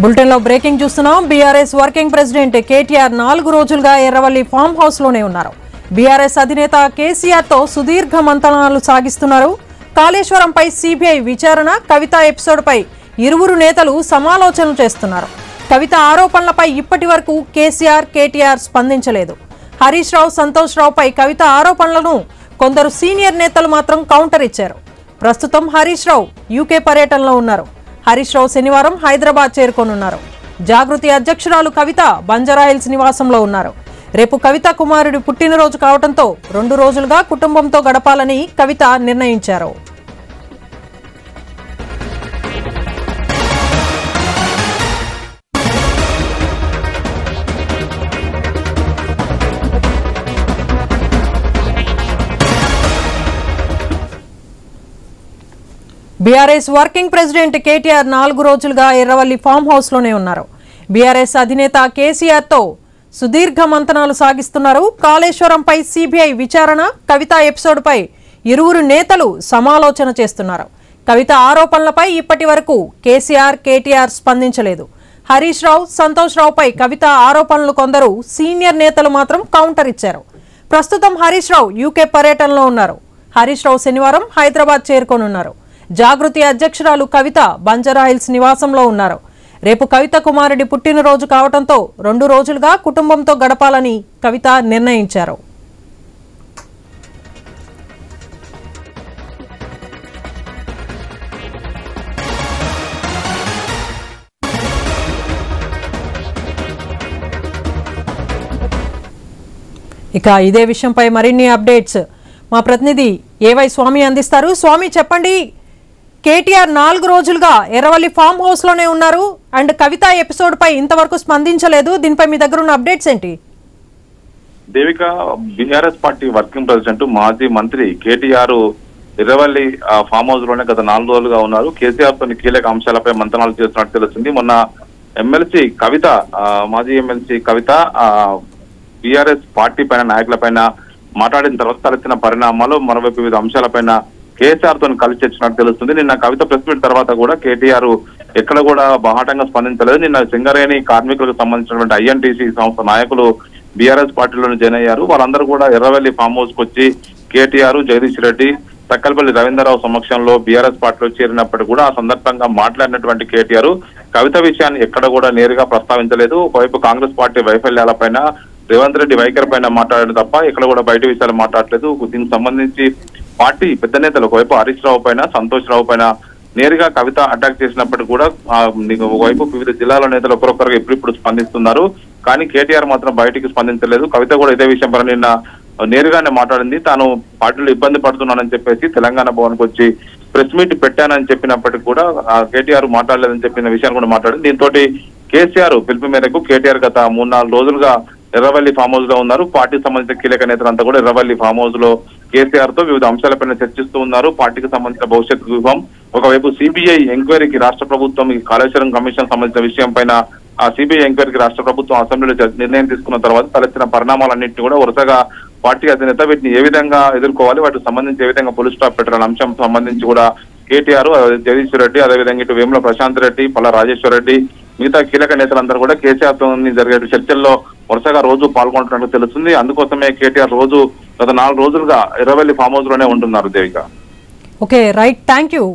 Bulletin లో breaking చూస్తున్నాం. BRS working president KTR 4 రోజులుగా ఎర్రవల్లి ఫామ్ హౌస్ లోనే ఉన్నారు. బీఆర్ఎస్ అధినేత కేసీఆర్ తో సుదీర్ఘ మంతనాలు సాగిస్తున్నారు. కాళేశ్వరంపై సిబిఐ విచారణ, కవిత ఎపిసోడ్ పై ఇరువురు నేతలు సమాలోచనలు చేస్తున్నారు. కవిత ఆరోపణలపై ఇప్పటి వరకు కేటీఆర్ స్పందించలేదు. హరీష్ రావు, సంతోష్ రావుపై కవిత ఆరోపణలను కొందరు సీనియర్ నేతలు మాత్రం కౌంటర్ ఇచ్చారు. ప్రస్తుతం హరీష్ రావు యూకే పర్యటనలో ఉన్నారు. హరీష్ రావు శనివారం హైదరాబాద్ చేరుకోనున్నారు. జాగృతి అధ్యక్షురాలు కవిత బంజారాహిల్స్ నివాసంలో ఉన్నారు. రేపు కవిత కుమారుడి పుట్టినరోజు కావడంతో 2 రోజులుగా కుటుంబంతో గడపాలని కవిత నిర్ణయించారు. బీఆర్ఎస్ వర్కింగ్ ప్రెసిడెంట్ కేటీఆర్ 4 రోజులుగా ఎర్రవల్లి ఫామ్ హౌస్ లోనే ఉన్నారు. బీఆర్ఎస్ అధినేత కేసీఆర్ తో సుదీర్ఘ మంతనాలు సాగిస్తున్నారు. కాళేశ్వరంపై సిబిఐ విచారణ, కవిత ఎపిసోడ్ పై ఇరువురు నేతలు సమాలోచన చేస్తున్నారు. కవిత ఆరోపణలపై ఇప్పటి వరకు కేటీఆర్ స్పందించలేదు. హరీష్ రావు, సంతోష్ రావుపై కవిత ఆరోపణలు కొందరు సీనియర్ నేతలు మాత్రం కౌంటర్ ఇచ్చారు. ప్రస్తుతం హరీష్ రావు యూకే పర్యటనలో ఉన్నారు. హరీష్ రావు శనివారం హైదరాబాద్ చేరుకోనున్నారు. జాగృతి అధ్యక్షురాలు కవిత బంజారాహిల్స్ నివాసంలో ఉన్నారు. రేపు కవిత కుమారుడి పుట్టినరోజు కావడంతో 2 రోజులుగా కుటుంబంతో గడపాలని కవిత నిర్ణయించారు. ఇక ఇదే విషయంపై మరిన్ని అప్డేట్స్ మా ప్రతినిధి ఏవై స్వామి అందిస్తారు. స్వామి చెప్పండి, కేటీఆర్ 4 రోజులుగా ఎర్రవల్లి ఫామ్ హౌస్ లోనే ఉన్నారు అండ్ కవిత ఎపిసోడ్ పై ఇంతవరకు స్పందించలేదు. దీనిపై మీ దగ్గర ఉన్న అప్డేట్స్ ఏంటి? Devika, BRS party working president మాజీ మంత్రి కేటీఆర్ ఎర్రవల్లి ఫామ్ హౌస్ లోనే గత 4 రోజులుగా ఉన్నారు. కేసీఆర్ తోని కీలక అంశాలపై మంతనాలు చేస్తున్నట్టు తెలుస్తుంది. మొన్న ఎమ్మెల్సీ కవిత, మాజీ ఎమ్మెల్సీ కవిత బీఆర్ఎస్ పార్టీ పైన, నాయకుల పైన మాట్లాడిన తర్వాత తలెత్తిన పరిణామాలు, మరోవైపు వివిధ అంశాలపైన కేసీఆర్ తో కలిసి వచ్చినట్టు తెలుస్తుంది. నిన్న కవిత ప్రెస్ మీట్ తర్వాత కూడా కేటీఆర్ ఎక్కడ కూడా బాహాటంగా స్పందించలేదు. నిన్న సింగరేణి కార్మికులకు సంబంధించినటువంటి ఐఎన్టీసీ సంస్థ నాయకులు బీఆర్ఎస్ పార్టీలోనే జాయిన్ అయ్యారు. వాళ్ళందరూ కూడా ఎర్రవల్లి ఫామ్ హౌస్ కు వచ్చి కేటీఆర్, జగదీష్ రెడ్డి, తక్కలపల్లి రవీంద్రరావు సమక్షంలో బీఆర్ఎస్ పార్టీలో చేరినప్పటికీ కూడా ఆ సందర్భంగా మాట్లాడినటువంటి కేటీఆర్ కవిత విషయాన్ని ఎక్కడ కూడా నేరుగా ప్రస్తావించలేదు. ఒకవైపు కాంగ్రెస్ పార్టీ వైఫల్యాలపైన, రేవంత్ రెడ్డి వైఖరి పైన మాట్లాడడం తప్ప ఇక్కడ కూడా బయట విషయాలు మాట్లాడలేదు. దీనికి సంబంధించి పార్టీ పెద్ద నేతలు ఒకవైపు హరీష్ రావు పైన, సంతోష్ రావు పైన నేరుగా కవిత అటాక్ చేసినప్పటికీ కూడా ఒకవైపు వివిధ జిల్లాల నేతలు ఒకరొకరు ఇప్పుడు స్పందిస్తున్నారు. కానీ కేటీఆర్ మాత్రం బయటికి స్పందించలేదు. కవిత కూడా ఇదే విషయం పైన నిన్న నేరుగానే మాట్లాడింది. తాను పార్టీలో ఇబ్బంది పడుతున్నానని చెప్పేసి తెలంగాణ భవన్ కు వచ్చి ప్రెస్ మీట్ పెట్టానని చెప్పినప్పటికీ కూడా కేటీఆర్ మాట్లాడలేదని చెప్పిన విషయాన్ని కూడా మాట్లాడింది. దీంతో కేసీఆర్ పిలుపు మేరకు కేటీఆర్ గత 3-4 రోజులుగా ఎర్రవల్లి ఫామ్ హౌస్ లో ఉన్నారు. పార్టీకి సంబంధించిన కీలక నేతలంతా కూడా ఎర్రవల్లి ఫామ్ హౌస్ లో కేసీఆర్ తో వివిధ అంశాలపైన చర్చిస్తూ ఉన్నారు. పార్టీకి సంబంధించిన భవిష్యత్ వ్యూహం, ఒకవైపు సిబిఐ ఎంక్వైరీకి రాష్ట్ర ప్రభుత్వం కాళేశ్వరం కమిషన్ సంబంధించిన విషయం పైన ఆ సిబిఐ ఎంక్వైరీకి రాష్ట్ర ప్రభుత్వం అసెంబ్లీలో నిర్ణయం తీసుకున్న తర్వాత తలెత్తిన పరిణామాలన్నింటినీ కూడా వరుసగా పార్టీ అధినేత వీటిని ఏ విధంగా ఎదుర్కోవాలి, వాటికి సంబంధించి ఏ విధంగా ఫుల్ స్టాప్ పెట్టాలనే అంశం సంబంధించి కూడా కేటీఆర్, జగదీష్ రెడ్డి, అదేవిధంగా ఇటు వేముల ప్రశాంత్ రెడ్డి, పల్లా రాజేశ్వర్ రెడ్డి, మిగతా కీలక నేతలందరూ కూడా కేసీఆర్ తో జరిగే చర్చల్లో వరుసగా రోజు పాల్గొంటున్నట్టు తెలుస్తుంది. అందుకోసమే కేటీఆర్ రోజు గత 4 రోజులుగా ఎర్రవల్లి ఫామ్ హౌస్ లోనే ఉంటున్నారు. Devika, okay, right, thank you.